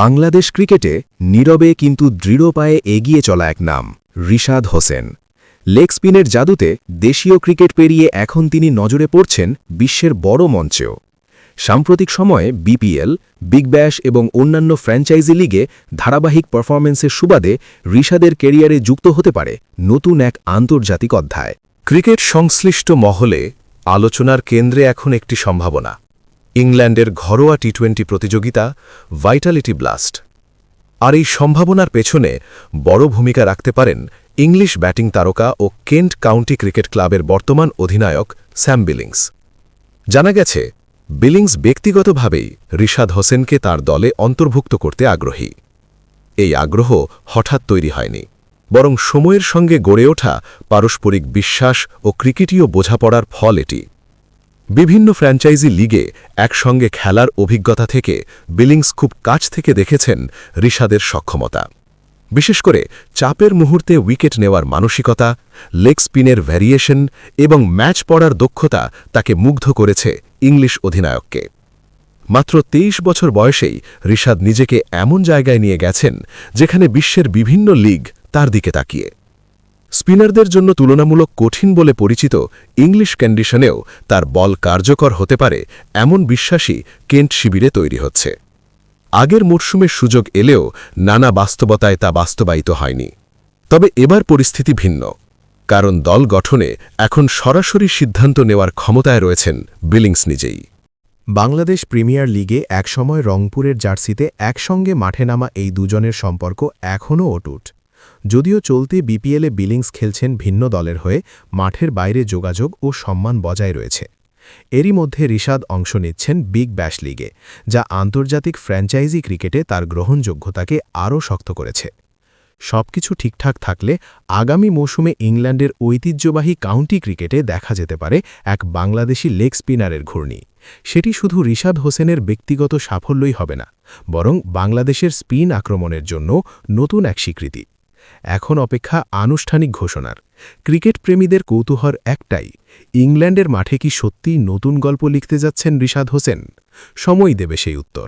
বাংলাদেশ ক্রিকেটে নীরবে কিন্তু দৃঢ় পায়ে এগিয়ে চলা এক নাম রিশাদ হোসেন। লেগ স্পিনের জাদুতে দেশীয় ক্রিকেট পেরিয়ে এখন তিনি নজরে পড়ছেন বিশ্বের বড় মঞ্চেও। সাম্প্রতিক সময়ে বিপিএল, বিগ ব্যাশ এবং অন্যান্য ফ্র্যাঞ্চাইজি লিগে ধারাবাহিক পারফরম্যান্সের সুবাদে রিশাদের ক্যারিয়ারে যুক্ত হতে পারে নতুন এক আন্তর্জাতিক অধ্যায়। ক্রিকেট সংশ্লিষ্ট মহলে আলোচনার কেন্দ্রে এখন একটি সম্ভাবনা, ইংল্যান্ডের ঘরোয়া টি-20 প্রতিযোগিতা ভাইটালিটি ব্লাস্ট। আর এই সম্ভাবনার পেছনে বড় ভূমিকা রাখতে পারেন ইংলিশ ব্যাটিং তারকা ও কেন্ট কাউন্টি ক্রিকেট ক্লাবের বর্তমান অধিনায়ক স্যাম বিলিংস। জানা গেছে, বিলিংস ব্যক্তিগতভাবেই রিশাদ হোসেনকে তার দলে অন্তর্ভুক্ত করতে আগ্রহী। এই আগ্রহ হঠাৎ তৈরি হয়নি, বরং সময়ের সঙ্গে গড়ে ওঠা পারস্পরিক বিশ্বাস ও ক্রিকেটীয় বোঝাপড়ার ফল এটি। বিভিন্ন ফ্র্যাঞ্চাইজি লিগে একসঙ্গে খেলার অভিজ্ঞতা থেকে বিলিংস খুব কাছ থেকে দেখেছেন রিশাদের সক্ষমতা। বিশেষ করে চাপের মুহূর্তে উইকেট নেওয়ার মানসিকতা, লেগ স্পিনের ভ্যারিয়েশন এবং ম্যাচ পড়ার দক্ষতা তাকে মুগ্ধ করেছে ইংলিশ অধিনায়ককে। মাত্র 23 বছর বয়সেই রিশাদ নিজেকে এমন জায়গায় নিয়ে গেছেন যেখানে বিশ্বের বিভিন্ন লিগ তার দিকে তাকিয়ে। স্পিনারদের জন্য তুলনামূলক কঠিন বলে পরিচিত ইংলিশ কন্ডিশনেও তার বল কার্যকর হতে পারে এমন বিশ্বাসী কেন্ট শিবিরে তৈরি হচ্ছে। আগের মরশুমের সুযোগ এলেও নানা বাস্তবতায় তা বাস্তবায়িত হয়নি। তবে এবার পরিস্থিতি ভিন্ন, কারণ দল গঠনে এখন সরাসরি সিদ্ধান্ত নেওয়ার ক্ষমতায় রয়েছেন বিলিংস নিজেই। বাংলাদেশ প্রিমিয়ার লিগে একসময় রংপুরের জার্সিতে একসঙ্গে মাঠে নামা এই দুজনের সম্পর্ক এখনও অটুট। যদিও চলতি বিপিএলে বিলিংস খেলছেন ভিন্ন দলের হয়ে, মাঠের বাইরে যোগাযোগ ও সম্মান বজায় রয়েছে। এরই মধ্যে রিশাদ অংশ নিচ্ছেন বিগ ব্যাশ লিগে, যা আন্তর্জাতিক ফ্র্যাঞ্চাইজি ক্রিকেটে তার গ্রহণযোগ্যতাকে আরও শক্ত করেছে। সবকিছু ঠিকঠাক থাকলে আগামী মৌসুমে ইংল্যান্ডের ঐতিহ্যবাহী কাউন্টি ক্রিকেটে দেখা যেতে পারে এক বাংলাদেশি লেগ স্পিনারের ঘূর্ণি। সেটি শুধু রিশাদ হোসেনের ব্যক্তিগত সাফল্যই হবে না, বরং বাংলাদেশের স্পিন আক্রমণের জন্য নতুন এক স্বীকৃতি। এখন অপেক্ষা আনুষ্ঠানিক ঘোষণার। ক্রিকেট প্রেমীদের কৌতূহল একটাই, ইংল্যান্ডের মাঠে কি সত্যিই নতুন গল্প লিখতে যাচ্ছেন রিশাদ হোসেন? সময় দেবে সেই উত্তর।